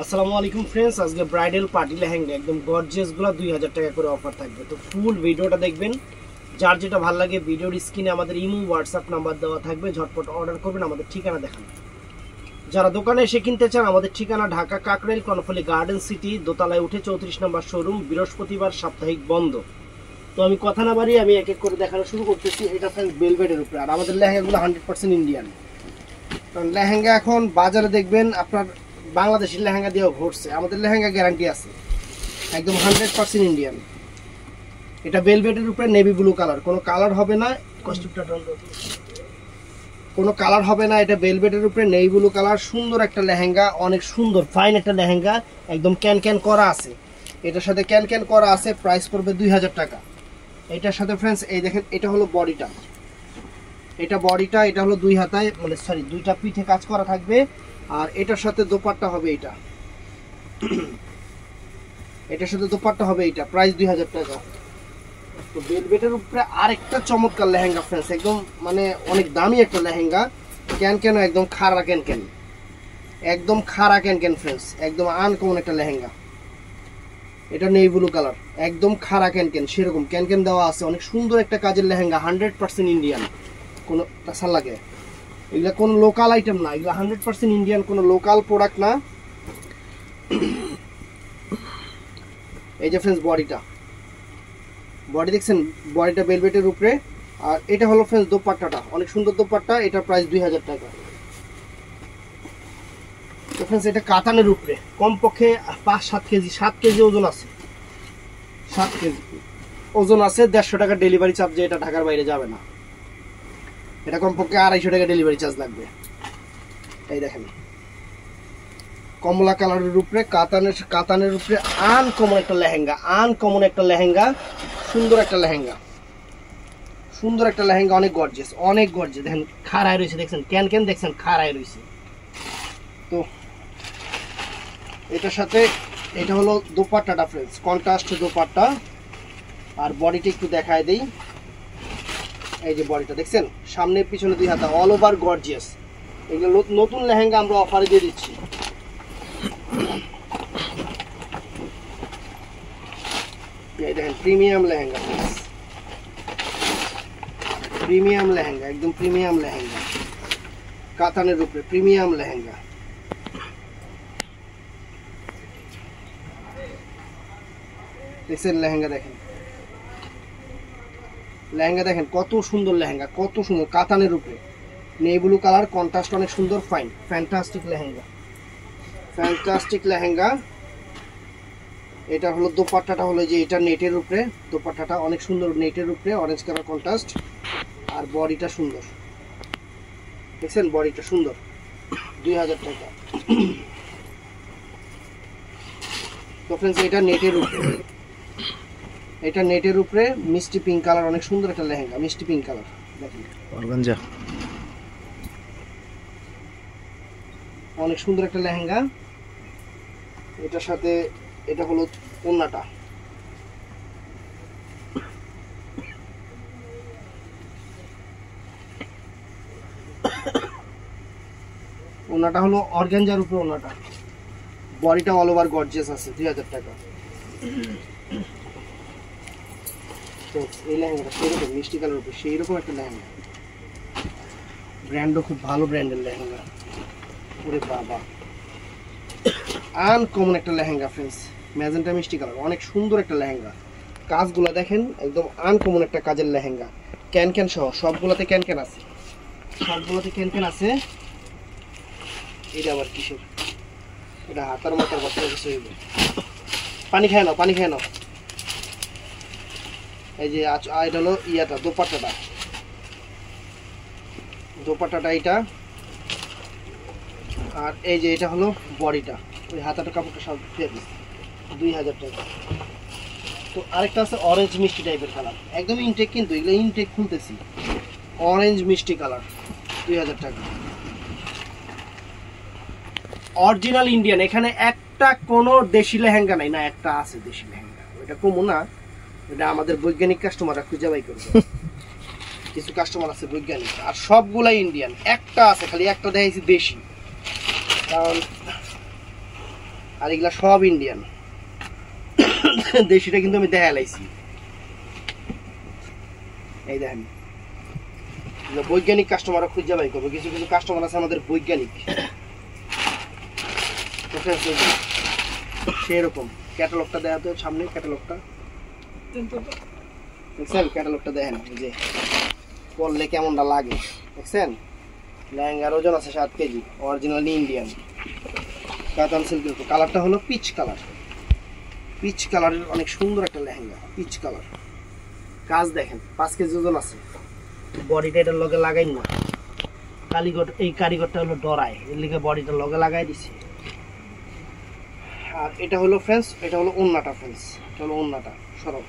আসসালামু আলাইকুম ফ্রেন্ডস, আজকে ব্রাইডাল পার্টি লেহেঙ্গা একদম গর্জিয়াস গুলো 2000 টাকা করে অফার থাকবে। তো ফুল ভিডিওটা দেখবেন, যার যেটা ভালো লাগে ভিডিওর স্ক্রিনে আমাদের ইমো হোয়াটসঅ্যাপ নাম্বার দেওয়া থাকবে, ঝটপট অর্ডার করবেন, আমাদের ঠিকানা দেখান। যারা দোকানে এসে কিনতে চান আমাদের ঠিকানা ঢাকা কাকরাইল কর্ণফুলী গার্ডেন সিটি, দোতলায় উঠে 34 নম্বর শোরুম, বৃহস্পতিবার সাপ্তাহিক বন্ধ। তো আমি কথা না বাড়ি আমি এক এক করে দেখানো শুরু করতেছি। এটা ফ্রেন্ডস বেলভেটের উপরে, আর আমাদের লেহেঙ্গাগুলো 100% ইন্ডিয়ান। কারণ লেহেঙ্গা এখন বাজারে দেখবেন আপনার বাংলাদেশি লেহেঙ্গা দিয়েও ঘুরছে, আমাদের লেহেঙ্গা গ্যারান্টি আছে একদম 100% ইন্ডিয়ান। এটা ভেলভেটের উপরে নেভি ব্লু কালার, কোনো কালার হবে না, কোনো কালার হবে না। এটা ভেলভেটের উপরে নেভি ব্লু কালার, সুন্দর একটা লেহেঙ্গা, অনেক সুন্দর ফাইন একটা লেহেঙ্গা, একদম ক্যান ক্যান করা আছে। এটার সাথে ক্যান ক্যান করা আছে, প্রাইস পড়বে 2000 টাকা। এটার সাথে ফ্রেন্ডস এই দেখেন, এটা হলো বডিটা, এটা বডিটা, এটা হলো দুই হাতায় মানে সরি দুইটা পিঠে কাজ করা থাকবে। আর এটার সাথে দোপাট্টা হবে এটা, এটার সাথে দোপাট্টা হবে এটা, প্রাইস 2000 টাকা। তো ভেলভেটের উপরে আরেকটা চমৎকার লেহেঙ্গা ফ্রেন্ডস, একদম মানে অনেক দামি একটা লেহেঙ্গা, ক্যান ক্যান একদম খাড়া ক্যান ক্যান, একদম খাড়া ক্যান ক্যান ফ্রেন্ডস, একদম আনকমন একটা লেহেঙ্গা। এটা নেই ব্লু কালার, একদম খাড়া ক্যান ক্যান, সেরকম ক্যান ক্যান দেওয়া আছে, অনেক সুন্দর একটা কাজের লেহেঙ্গা, 100% ইন্ডিয়ান, কোনো টাসার লাগে। এগুলা কোনো লোকাল আইটেম না, এগুলা 100% ইন্ডিয়ান, কোনো লোকাল প্রোডাক্ট না। এই যে ফ্রেন্ডস বডিটা, বডি দেখছেন, বডিটা ভেলভেটের উপরে। আর এটা হলো ফ্রেন্ডস দোপাট্টাটা, অনেক সুন্দর দোপাট্টা, এটা প্রাইস 2000 টাকা। তো ফ্রেন্ডস এটা কাতানের উপরে, কমপক্ষে 5-7 কেজি, 7 কেজি ওজন আছে, 7 কেজি ওজন আছে। 150 টাকা ডেলিভারি চার্জ, এটা ঢাকার বাইরে যাবে না। এটা কমপক্ষে 250 টাকা ডেলিভারি চার্জ লাগবে। এই দেখেন কমলা কালারের উপরে কাতানের উপরে আনকমন একটা লেহেঙ্গা, আনকমন একটা লেহেঙ্গা, সুন্দর একটা লেহেঙ্গা, সুন্দর একটা লেহেঙ্গা, অনেক গর্জিয়াস, অনেক গর্জিয়াস। দেখেন খাড়ায় রয়েছে, দেখছেন ক্যান ক্যান, দেখছেন খাড়ায় রয়েছে। তো এটার সাথে এটা হলো দোপাট্টাটা ফ্রেন্ডস, কন্ট্রাস্ট দোপাট্টা। আর বডিটা একটু দেখায় দেই, এই যে বডিটা দেখছেন, সামনে পিছনে দুই হাতা, অল ওভার গর্জিয়াস। এগুলো নতুন লেহেঙ্গা আমরা অফারে দিয়ে দিচ্ছি। এই দেখেন প্রিমিয়াম লেহেঙ্গা, প্রিমিয়াম লেহেঙ্গা, একদম প্রিমিয়াম লেহেঙ্গা, কাতানের উপরে প্রিমিয়াম লেহেঙ্গা। দেখছেন লেহেঙ্গা, দেখেন লেহেঙ্গা, দেখেন কত সুন্দর লেহেঙ্গা, কত সুন্দর, কাতানের উপরে নেই ব্লু কালার, কন্ট্রাস্ট অনেক সুন্দর, fine fantastic lehenga, fantastic lehenga. এটা হলো দোপাট্টাটা, হলো যে এটা নেটের উপরে, দোপাট্টাটা অনেক সুন্দর, নেটের উপরে অরেঞ্জ কালার কন্ট্রাস্ট। আর বডিটা সুন্দর, দেখছেন বডিটা সুন্দর, 2000 টাকা। তো ফ্রেন্ডস এটা নেটের উপরে, এটা নেটের উপরে মিষ্টি পিঙ্ক কালার, অনেক সুন্দর একটা লেহেঙ্গা, মিষ্টি পিঙ্ক কালার, দেখেন অর্গানজা, অনেক সুন্দর একটা লেহেঙ্গা। এটার সাথে এটা হলো ওড়নাটা, ওড়নাটা হলো অর্গানজার উপরে ওড়নাটা, বডিটা অল ওভার গর্জিয়াস আছে, 2000 টাকা। এই লেহেঙ্গাটা সেরকম মিষ্টি কালার উপরে, সেইরকম একটা লেহেঙ্গা, ব্র্যান্ডও খুব ভালো ব্র্যান্ডের লেহেঙ্গা। ওরে বাবা, আনকমন একটা লেহেঙ্গা ফ্রেন্ডস, ম্যাজেন্টা মিষ্টি কালার, অনেক সুন্দর একটা লেহেঙ্গা। কাজগুলো দেখেন, একদম আনকমন একটা কাজের লেহেঙ্গা, ক্যান ক্যান সহ, সবগুলোতে ক্যান ক্যান আছে, সবগুলোতে ক্যান ক্যান আছে। এটা আবার কিসের, এটা হাতার মাথার বাচ্চা কিছু হইবে, পানি খেয়ে নাও, পানি খেয়ে নাও। এই যে এটা হলো ইয়াটা দোপাট্টাটা, দোপাট্টাটা এটা। আর এই যে এটা হলো বডিটা, ওই হাতাটা কাপড়টা সব দিয়ে দিচ্ছে, 2000 টাকা। তো আরেকটা আছে অরেঞ্জ মিষ্টি টাইপের কালার, একদম ইনটেক, কিন্তু এগুলো ইনটেক খুলতেছি, অরেঞ্জ মিষ্টি কালার, 2000 টাকা। অরিজিনাল ইন্ডিয়ান, এখানে একটা কোনো দেশি লেহেঙ্গা নাই, না একটা আছে দেশি লেহেঙ্গা, ওইটা কমো না, এটা আমাদের বৈজ্ঞানিক কাস্টমাররা খুঁজে বাই করবে। কিছু কাস্টমার আছে বৈজ্ঞানিক, আর সবগুলাই ইন্ডিয়ান, একটা আছে খালি, একটা দেখাইছি দেশি। কারণ আর এগুলা সব ইন্ডিয়ান। দেশিটা কিন্তু আমি দেখা লাইছি, এই দেখেন বৈজ্ঞানিক কাস্টমাররা খুঁজে বাই করবো। কিছু কিছু কাস্টমার আছে আমাদের বৈজ্ঞানিক, সেরকম। ক্যাটালগটা দেওয়া তো সামনে, ক্যাটালগটা দেখছেন? ক্যাটালগটা দেখেন যে পরলে কেমনটা লাগে, দেখছেন? লেহেঙ্গার ওজন আছে 7 কেজি, অরিজিনাল ইন্ডিয়ান কাতান সিল্কের। কালারটা হলো পিচ কালার, পিচ কালারের অনেক সুন্দর একটা লেহেঙ্গা, পিচ কালার। কাজ দেখেন 5 কেজি ওজন আছে। বডিটা এটার লগে লাগাই না, কারিগর এই কারিগরটা হলো ডরায়, এর লিগে বডিটা লগে লাগাই দিছি। আর এটা হলো ফ্রেন্ডস, এটা হলো ওন্নাটা ফ্রেন্ডস, এটা হলো ওন্নাটা সরব।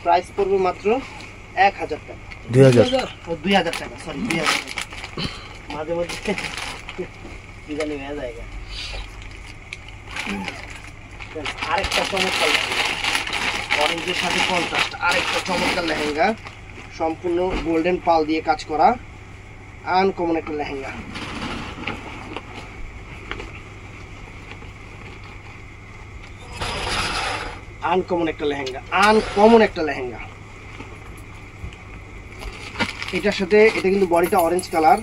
প্রাইস পড়বে মাত্র 1000 টাকা, 2000 টাকা, সরি 2000 টাকা। মাঝে মধ্যে বিজানি হয়ে যায়। আরেকটা চমৎকার অরেঞ্জের সাথে কন্ট্রাস্ট, আরেকটা চমৎকার লেহেঙ্গা, সম্পূর্ণ গোল্ডেন পাল দিয়ে কাজ করা, আনকমন একটা লেহেঙ্গা। আনকমন একটা লেহেঙ্গা, আনকমন একটা লেহেঙ্গা। এটার সাথে এটা কিন্তু বডিটা অরেঞ্জ কালার,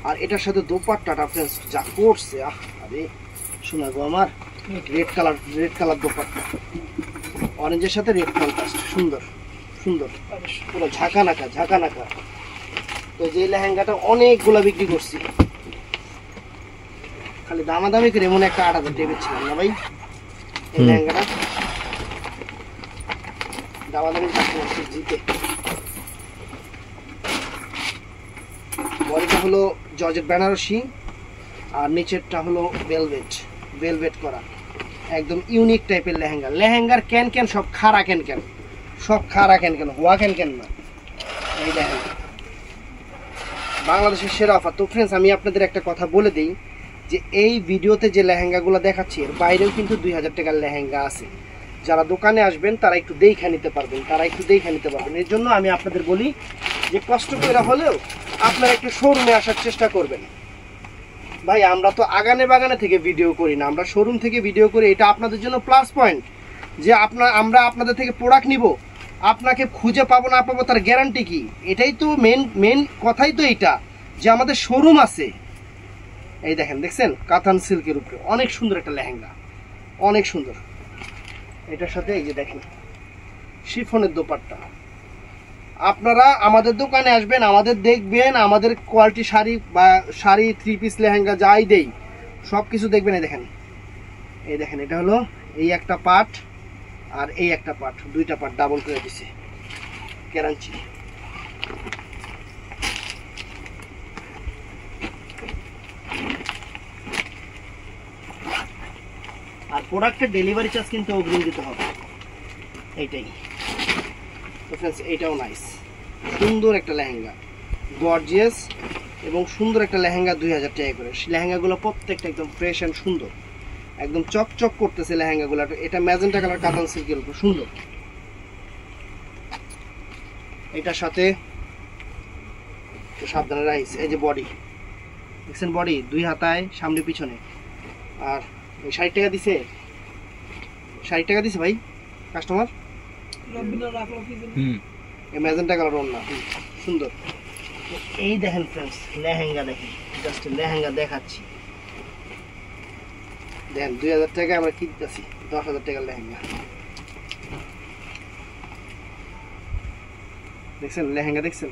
আর এটার সাথে দোপাট্টাটা ফ্রেন্ডস যা করছে, আরে শোনা গো আমার, red colour, red colour dupatta, অরেঞ্জের সাথে রেড কন্ট্রাস্ট, সুন্দর সুন্দর, পুরো ঝাঁকানাকা ঝাঁকানাকা। তো যে লেহেঙ্গাটা অনেকগুলা বিক্রি করছি, খালি দামাদামি করে এমন একটা 8000 টাকা ছিলাম না ভাই। এই লেহেঙ্গাটা দামাদামি করছি জিতে। বডিটা হলো জর্জেট বেনারসি, আর নিচেরটা হলো ভেলভেট, ভেলভেট করা, একদম ইউনিক টাইপের লেহেঙ্গা। লেহেঙ্গার ক্যান ক্যান সব খাড়া ক্যান ক্যান, সব খাড়া ক্যান ক্যান, হওয়া ক্যান ক্যান না। এই লেহেঙ্গা বাংলাদেশের সেরা অফার। তো ফ্রেন্ডস আমি আপনাদের একটা কথা বলে দিই যে এই ভিডিওতে যে লেহেঙ্গাগুলো দেখাচ্ছি এর বাইরেও কিন্তু 2000 টাকার লেহেঙ্গা আছে। যারা দোকানে আসবেন তারা একটু দেখে নিতে পারবেন, তারা একটু দেখে নিতে পারবেন। এর জন্য আমি আপনাদের বলি যে কষ্ট করে হলেও আপনারা একটু শোরুমে আসার চেষ্টা করবেন। ভাই আমরা তো আগানে বাগানে থেকে ভিডিও করি না, আমরা শোরুম থেকে ভিডিও করি। এটা আপনাদের জন্য প্লাস পয়েন্ট যে আমরা আপনাদের থেকে প্রোডাক্ট নিব, আপনাকে খুঁজে পাবো না পাবো তার গ্যারান্টি কি? এটাই তো মেন কথাই তো এইটা, যে আমাদের শোরুম আছে। এই দেখেন, দেখছেন কাতান সিল্কের উপরে অনেক সুন্দর একটা লেহেঙ্গা, অনেক সুন্দর। এটার সাথে এই যে দেখেন শিফনের দোপাট্টা। আপনারা আমাদের দোকানে আসবেন, আমাদের দেখবেন, আমাদের কোয়ালিটি শাড়ি বা শাড়ি 3 পিস লেহেঙ্গা যাই দেই সব কিছু দেখবেন। এই দেখেন, এই দেখেন এটা হলো এই একটা পার্ট আর এই একটা পার্ট, দুইটা পার্ট ডাবল করে দিছে কেরাঞ্চি। আর প্রোডাক্টের ডেলিভারি চার্জ কিন্তু অগ্রিম দিতে হবে, এইটাই। তো ফ্রেন্ডস এইটাও নাইস, সুন্দর একটা লেহেঙ্গা, গর্জিয়াস এবং সুন্দর একটা লেহেঙ্গা, 2000 টাকা করে। লেহেঙ্গাগুলো প্রত্যেকটা একদম ফ্রেশ অ্যান্ড সুন্দর, একদম চকচক করতেছে লেহেঙ্গাগুলো। এটা ম্যাজেন্টা কালার কাতান সিল্কের উপর, সুন্দর। এটার সাথে সাবধানে রাইস, এই যে বডি দেখছেন, বডি 2 হাতায় সামনে পিছনে। আর 60 টাকা দিছে, 60 টাকা দিছে ভাই কাস্টমার। এই ম্যাজেন্টা কালার ওড়না, সুন্দর। এই দেখেন ফ্রেন্ডস লেহেঙ্গা, দেখেন জাস্ট লেহেঙ্গা দেখাচ্ছি। দেখেন 2000 টাকা আমরা কিনতেছি 10,000 টাকার লেহেঙ্গা। দেখছেন লেহেঙ্গা, দেখছেন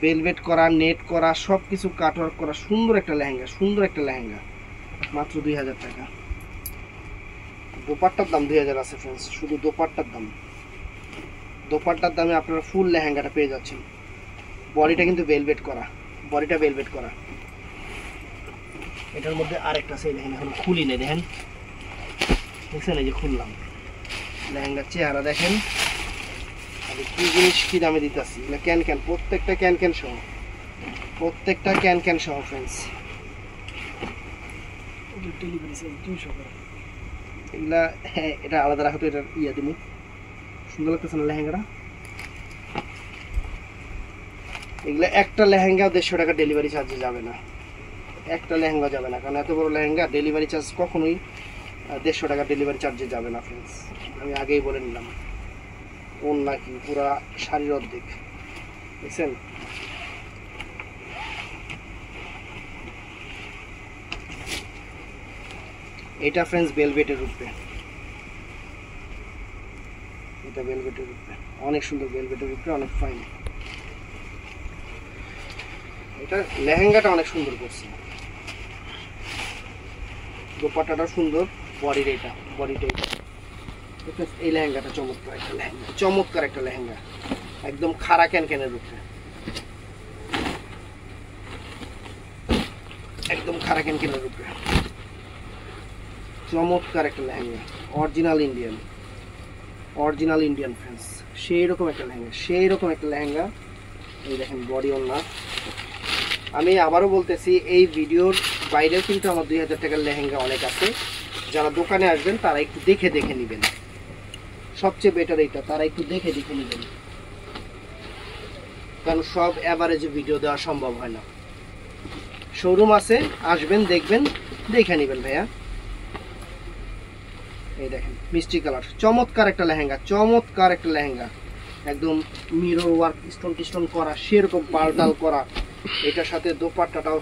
ভেলভেট করা, নেট করা, সবকিছু কাটওয়ার্ক করা, সুন্দর একটা লেহেঙ্গা, সুন্দর একটা লেহেঙ্গা, মাত্র 2000 টাকা। দোপাট্টার দাম 2000 আছে ফ্রেন্ডস, শুধু দোপাট্টার দাম। দোপাট্টার দামে আপনারা ফুল লেহেঙ্গাটা পেয়ে যাচ্ছেন। বডিটা কিন্তু ভেলভেট করা, বডিটা ভেলভেট করা। এটার মধ্যে আরেকটা আছে, দেখেন এখন খুলি নেই, দেখেন দেখছেন, এই যে খুললাম লেহেঙ্গার চেহারা দেখেন। কি জিনিস কি দামে দিতেছি, ক্যান ক্যান, প্রত্যেকটা ক্যান ক্যান সহ, প্রত্যেকটা ক্যান ক্যান সহ ফ্রেন্ডস। এগুলা হ্যাঁ, এটা আলাদা রাখো তো, এটা ইয়া দিব, সুন্দর লাগতেছে না লেহেঙ্গাটা। এগুলা একটা লেহেঙ্গা 150 টাকা ডেলিভারি চার্জে যাবে না, একটা লেহেঙ্গা যাবে না, কারণ এত বড় লেহেঙ্গা ডেলিভারি চার্জ কখনোই 150 টাকা ডেলিভারি চার্জে যাবে না ফ্রেন্ডস, আমি আগেই বলে নিলাম। ওন্না কি পুরা শাড়ির অর্ধেক, দেখছেন? এটা ফ্রেন্ডস ভেলভেটের উপরে, এটা ভেলভেটের উপরে, অনেক সুন্দর ভেলভেটের উপরে, অনেক ফাইন। এটা লেহেঙ্গাটা অনেক সুন্দর করছে, দোপাট্টাটাও সুন্দর, বডির এটা বডিটা এটা। এই লেহেঙ্গাটা চমৎকার একটা লেহেঙ্গা, চমৎকার একটা লেহেঙ্গা, একদম খাড়া ক্যানক্যানের উপরে, একদম খাড়া ক্যানক্যানের উপরে, চমৎকার একটা lehenga, original Indian, original Indian friends. সেই রকম একটা লেহেঙ্গা, সেই রকম একটা লেহেঙ্গা। এই দেখেন বডি ওন্না। আমি আবারও বলতেছি, এই ভিডিওর বাইরেও কিন্তু আমার 2000 টাকার লেহেঙ্গা অনেক আছে। যারা দোকানে আসবেন তারা একটু দেখে দেখে নেবেন, সবচেয়ে বেটার এটা, তারা একটু দেখে দেখে নেবেন, কারণ সব অ্যাভারেজে ভিডিও দেওয়া সম্ভব হয় না। শোরুম আছে, আসবেন, দেখবেন, দেখে নেবেন ভাইয়া। এই দেখেন মিষ্টি কালার, চমৎকার একটা লেহেঙ্গা, চমৎকার একটা লেহেঙ্গা, একদম মিরর ওয়ার্ক, স্টোন টিস্টোন করা, সেরকম পালটাল করা। এটার সাথে দোপাট্টাটাও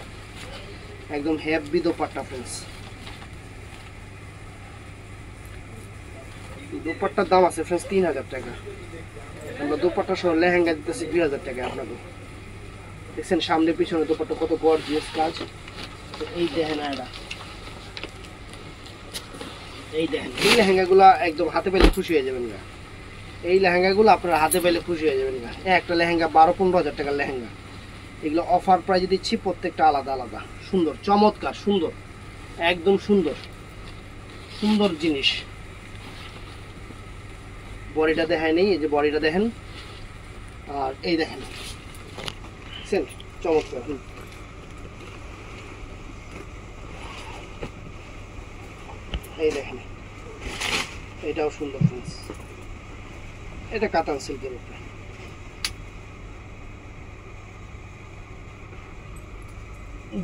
একদম হেভি দোপাট্টা ফ্রেন্ডস। দোপাট্টার দাম আছে ফ্রেন্ডস 3000 টাকা, আমরা দোপাট্টা সহ লেহেঙ্গা দিতেছি 2000 টাকা আপনাকে। দেখছেন সামনে পিছনে দোপাট্টা কত গর্জিয়াস কাজ। এই দেখেন এটা, এই দেখেন এই লেহেঙ্গাগুলো একদম হাতে পেলে খুশি হয়ে যাবেন না। এই লেহেঙ্গাগুলো আপনারা হাতে পেলে খুশি হয়ে যাবেন না। একটা লেহেঙ্গা 12-15 হাজার টাকার লেহেঙ্গা, এগুলো অফার প্রাইজে দিচ্ছি, প্রত্যেকটা আলাদা আলাদা, সুন্দর, চমৎকার, সুন্দর, একদম সুন্দর সুন্দর জিনিস। বডিটা দেখায় নেই, এই যে বডিটা দেখেন, আর এই দেখেন চমৎকার। এই দেখেন এটাও সুন্দর ফ্রেন্ডস, এটা কাতান সিল্কের উপরে,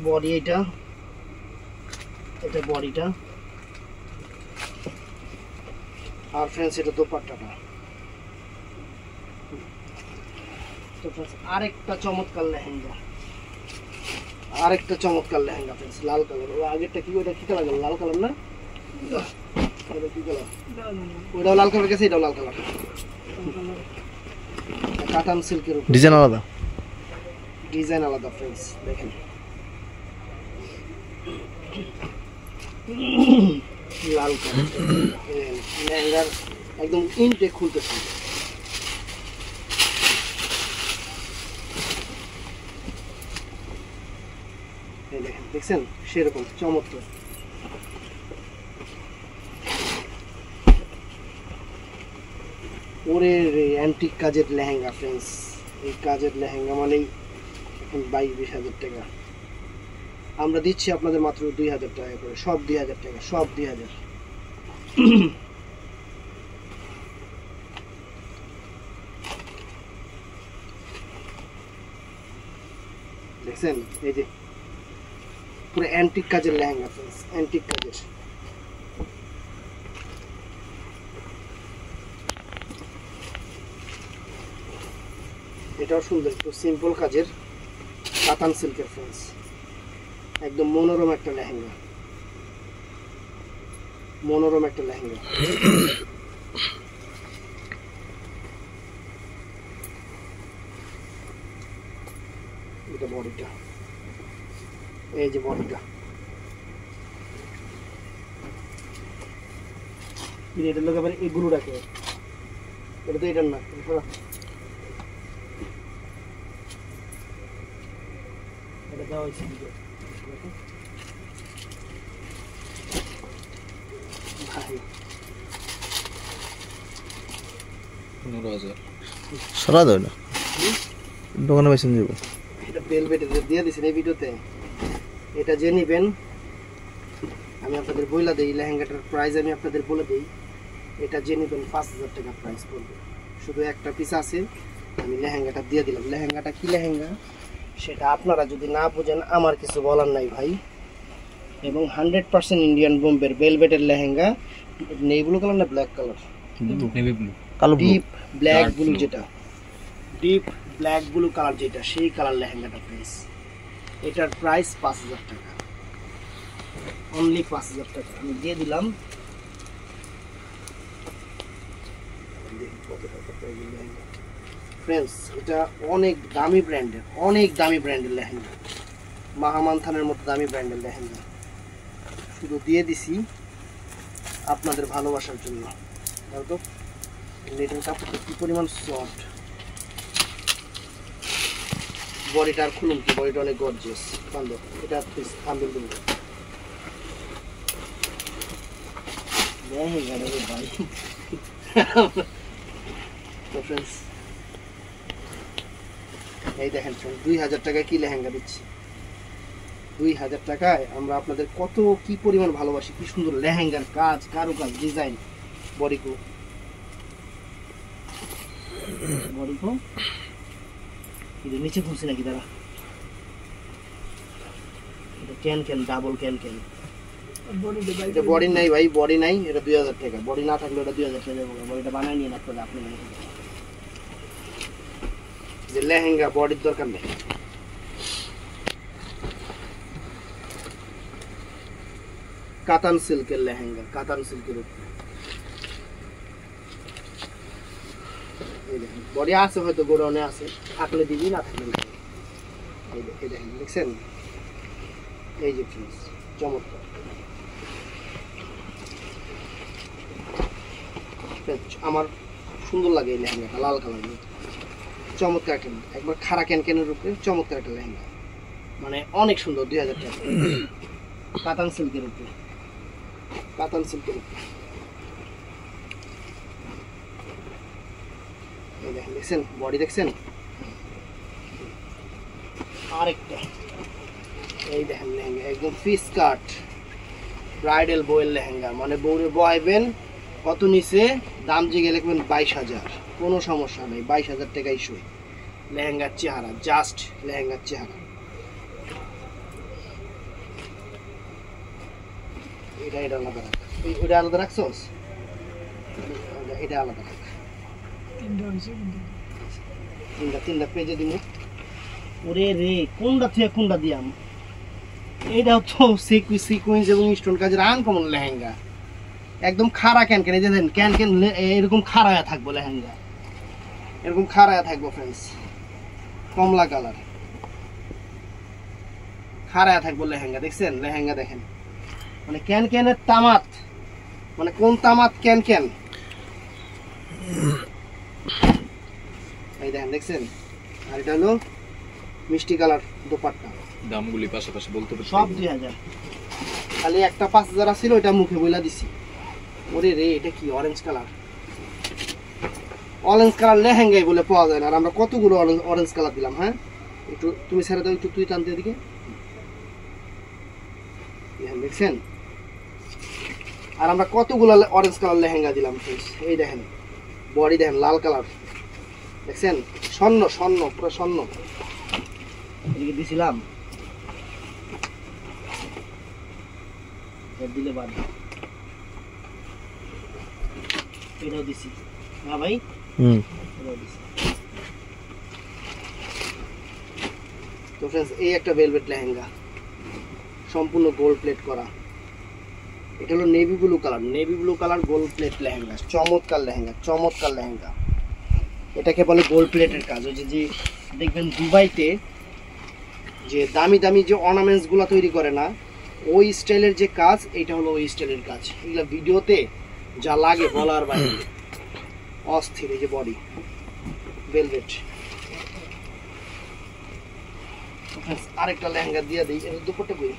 বডি এটা, এটা বডিটা, আর ফ্রেন্ডস এটা দোপাট্টাটা। তো ফ্রেন্ডস আরেকটা চমৎকার লেহেঙ্গা, আরেকটা চমৎকার লেহেঙ্গা ফ্রেন্ডস, লাল কালার। ও আগেরটা কি, ওটা কি কালার, লাল কালার না? এটা কি কালার? ওটাও লাল কালার গেছে, এটাও লাল কালার, কাতান সিল্কের উপর, ডিজাইন আলাদা, ডিজাইন আলাদা ফ্রেন্ডস। দেখেন লাল কালার লেহেঙ্গার একদম ইনটেক খুলতেছে। এই দেখেন, দেখছেন সেরকম চমৎকার। ওরে অ্যান্টিক কাজের লেহেঙ্গা ফ্রেন্ডস, এই কাজের লেহেঙ্গা মানেই এখন 22-20 হাজার টাকা। আমরা দিচ্ছি আপনাদের মাত্র 2000 টাকা করে, সব 2000 টাকা, সব 2000। দেখছেন এই যে পুরো অ্যান্টিক কাজের লেহেঙ্গা ফ্রেন্ডস, অ্যান্টিক কাজের। এটাও সুন্দর, একটু সিম্পল কাজের কাতান সিল্কের ফ্রেন্ডস, একদম মনোরম একটা লেহেঙ্গা, মনোরম একটা লেহেঙ্গা। এটা বডিটা, এই যে বডিটা, এটার লোক আবার এগুলো রাখে, এটা তো এটার না, এটা দেওয়া হয়েছে। সরা দেয় না, দোকানে বেশি যাবো। এটা ভেলভেট দিয়ে দিয়েছেন এই ভিডিওতে, এটা যে নিবেন আমি আপনাদের বইলা দিই, লেহেঙ্গাটার প্রাইস আমি আপনাদের বলে দিই। এটা যে নিবেন 5000 টাকা প্রাইস পড়বে, শুধু একটা পিস আছে, আমি লেহেঙ্গাটা দিয়ে দিলাম। লেহেঙ্গাটা কি লেহেঙ্গা সেটা আপনারা যদি না বুঝেন আমার কিছু বলার নাই ভাই, এবং 100% ইন্ডিয়ান বোম্বের ভেলভেটের লেহেঙ্গা। নেভি ব্লু কালার না ব্ল্যাক কালার? নেভি ব্লু, কালো blue, deep black Dark blue, blue। যেটা ডিপ ব্ল্যাক ব্লু কালার, যেটা সেই কালার লেহেঙ্গাটা প্রাইস। এটার প্রাইস 5000 টাকা, অনলি 5000 টাকা আমি দিয়ে দিলাম। ফ্রেন্ডস, এটা অনেক দামি ব্র্যান্ডের, অনেক দামি ব্র্যান্ডের লেহেঙ্গা, মাহামান থানের মতো দামি ব্র্যান্ডের লেহেঙ্গা। শুধু দিয়ে দিছি আপনাদের ভালোবাসার জন্য। তো লেটের কাপড়টা কি পরিমাণ সফট, বডিটা আর খুলুন কি, বডিটা অনেক গর্জিয়াস। কান্দ এটা কান্দল দেবো ভাই। তো ফ্রেন্ডস, এই দেখেন 2000 টাকায় কি লেহেঙ্গা দিচ্ছি। 2000 টাকায় আমরা আপনাদের কত কি পরিমাণ ভালোবাসি। কি সুন্দর লেহেঙ্গার কাজ, কারুকাজ, ডিজাইন। বডিকো বডিকো এটা নিচে খুলছি নাকি দাঁড়া, এটা can can, double can can. এটা বডি নাই ভাই, বডি নাই, এটা 2000 টাকা। বডি না থাকলে ওটা 2000 টাকা দেবো। বডিটা বানাই নিয়ে না করলে আপনি যে লেহেঙ্গা বডির দরকার নেই। কাতান সিল্কের লেহেঙ্গা, কাতান সিল্কের উপরে বডি আছে, হয়তো গোডাউনে আছে, থাকলে দিবি, না থাকলে দিবি। এই দেখেন, দেখছেন? এই যে ফ্রেন্ডস, চমৎকার। আমার সুন্দর লাগে এই লেহেঙ্গাটা, লাল কালার, চমৎকার একটা, একবার খাড়া ক্যানক্যানের উপরে চমৎকার একটা লেহেঙ্গা, মানে অনেক সুন্দর। 2000 টাকা, কাতান সিল্কের উপরে, কাতান সিল্কের উপরে। এই দেখেন, দেখছেন বডি, দেখছেন? আরেকটা এই দেখেন লেহেঙ্গা, একদম ফিস কাট ব্রাইডাল বউয়ের লেহেঙ্গা, মানে বউরে বয়াইবেন কত নিচে, দাম জিগে লিখবেন 22000, কোনো সমস্যা নেই, 22000 টাকাই শুই। লেহেঙ্গার চেহারা, জাস্ট লেহেঙ্গার চেহারা। এটা এটা আলাদা রাখ, ওইটা আলাদা রাখছোস, এটা আলাদা রাখ। তিনটা পেজে দিব। ওরে রে, কোনটা থেকে কোনটা দিয়াম? এইটাও তো সিকুয়েন্স এবং স্টোন কাজের আনকমন লেহেঙ্গা, একদম খাড়া ক্যানক্যান। এই দেখেন ক্যানক্যান এরকম খাড়ায়া থাকবো লেহেঙ্গা, এরকম খাড়ায়া থাকবো ফ্রেন্ডস, কমলা কালার খাড়ায়া থাকবো লেহেঙ্গা। দেখছেন লেহেঙ্গা? দেখেন মানে ক্যানক্যানের তামাত, মানে কোন তামাত ক্যানক্যান। এই দেখেন, দেখছেন? আর এটা হলো মিষ্টি কালার দোপাট্টা। দামগুলি পাশাপাশি বলতে পারছি সব 2000, খালি একটা 5000 ছিল, ওইটা মুখে বইলা দিছি। ওরে রে, এটা কি অরেঞ্জ কালার? অরেঞ্জ কালার লেহেঙ্গাই বলে পাওয়া যায় না, আর আমরা কতগুলো অরেঞ্জ কালার দিলাম। হ্যাঁ, একটু তুমি ছেড়ে দাও, একটু তুই টানতে এদিকে। দেখছেন? আর আমরা কতগুলো অরেঞ্জ কালার লেহেঙ্গা দিলাম। এই দেখেন বডি, দেখেন লাল কালার, দেখছেন? স্বর্ণ, স্বর্ণ, পুরো স্বর্ণ। এদিকে দিছিলাম, দিলে বাদ, এটাও দিছি না ভাই? এটাও দিছি। তো ফ্রেন্ডস, এই একটা ভেলভেট লেহেঙ্গা, সম্পূর্ণ গোল্ড প্লেট করা। এটা হলো navy blue colour, navy blue colour gold plate lehenga, চমৎকার লেহেঙ্গা, চমৎকার লেহেঙ্গা। এটাকে বলে গোল্ড প্লেটের কাজ। ওই যে দেখবেন দুবাইতে যে দামি দামি যে অর্নামেন্টসগুলো তৈরি করে না, ওই স্টাইলের যে কাজ, এটা হলো ওই স্টাইলের কাজ। এগুলো ভিডিওতে যা লাগে বলার বাইরে, অস্থির। এই যে বডি ভেলভেট। আরেকটা লেহেঙ্গা দিয়ে দিই, এর দুপুরটা কই।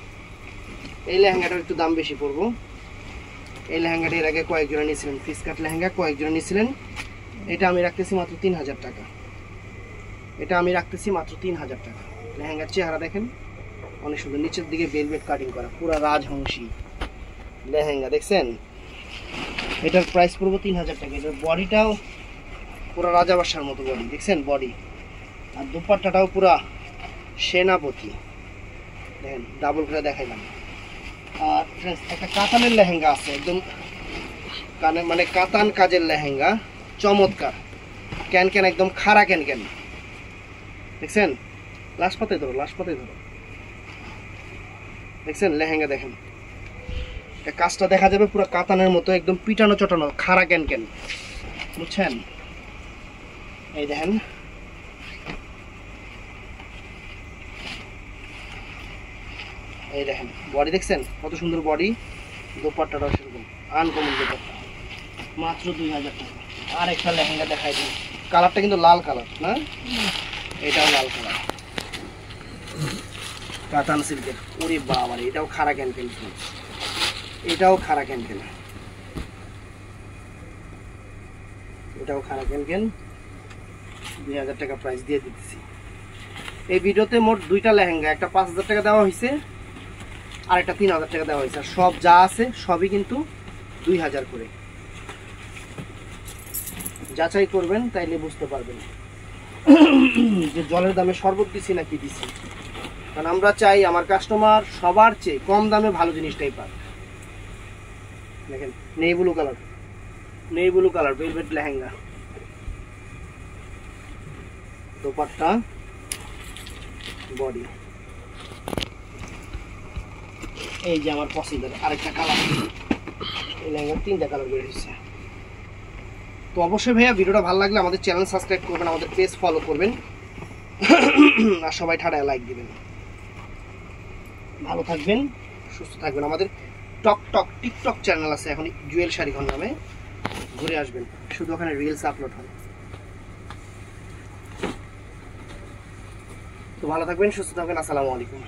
এই লেহেঙ্গাটার একটু দাম বেশি পড়বো। এই লেহেঙ্গাটা এর আগে কয়েকজনে নিয়েছিলেন, ফিস কাট লেহেঙ্গা কয়েকজনে নিয়েছিলেন। এটা আমি রাখতেছি মাত্র 3000 টাকা। এটা আমি রাখতেছি মাত্র 3000 টাকা। লেহেঙ্গার চেহারা দেখেন, অনেক সুন্দর, নিচের দিকে ভেলভেট কাটিং করা, পুরো রাজহংসী লেহেঙ্গা। দেখছেন? এটার প্রাইস পড়বো 3000 টাকা। এটার বডিটাও পুরো রাজাবাসার মতো বডি, দেখছেন বডি। আর দুপাট্টাটাও পুরা সেনাপতি। দেখেন, ডাবল করে দেখাইলাম। Friends, একটা কাতানের লেহেঙ্গা আছে একদম মানে কাতান কাজের লেহেঙ্গা, চমৎকার ক্যান ক্যান একদম খাড়া ক্যান ক্যান, দেখছেন লাস্ট পাতে ধরো দেখছেন লেহেঙ্গা দেখেন, কাজটা দেখা যাবে পুরো কাতানের মতো একদম পিটানো চটানো খাড়া ক্যান ক্যান, বুঝছেন? এই দেখেন এই দেখেন বডি দেখছেন কত সুন্দর বডি, দোপাট্টাটাও সেরকম আনকমন দোপাট্টা, মাত্র 2000 টাকা। আর একটা লেহেঙ্গা দেখাই দিই, কালারটা কিন্তু লাল কালার না, এটাও লাল কালার, কাতান সিল্কের। ওরে বাবা, এটাও খাড়া ক্যান ক্যান, এটাও খাড়া ক্যান ক্যান, এটাও খাড়া ক্যান ক্যান, 2000 টাকা প্রাইস দিয়ে দিতেছি। এই ভিডিওতে মোট দুইটা লেহেঙ্গা, একটা 5000 টাকা দেওয়া হয়েছে আর একটা 3000 টাকা দেওয়া হয়েছে, আর সব যা আছে সবই কিন্তু 2000 করে। যাচাই করবেন তাইলে বুঝতে পারবেন যে জলের দামে শরবত দিছি নাকি দিছি, কারণ আমরা চাই আমার কাস্টমার সবার চেয়ে কম দামে ভালো জিনিসটাই পাক। দেখেন নেই blue colour velvet lehenga, dupatta body. এই যে আমার পছন্দের আরেকটা কালার, এই লেহেঙ্গার 3টা কালার বের হয়েছে। তো অবশ্যই ভাইয়া ভিডিওটা ভালো লাগলে আমাদের চ্যানেল সাবস্ক্রাইব করবেন, আমাদের পেজ ফলো করবেন, আর সবাই ঠাড়ায় লাইক দিবেন। ভালো থাকবেন, সুস্থ থাকবেন। আমাদের টিকটক চ্যানেল আছে এখন, জুয়েল শাড়িঘর নামে, ঘুরে আসবেন, শুধু ওখানে রিলস আপলোড হয়। তো ভালো থাকবেন, সুস্থ থাকবেন, আসসালামু আলাইকুম।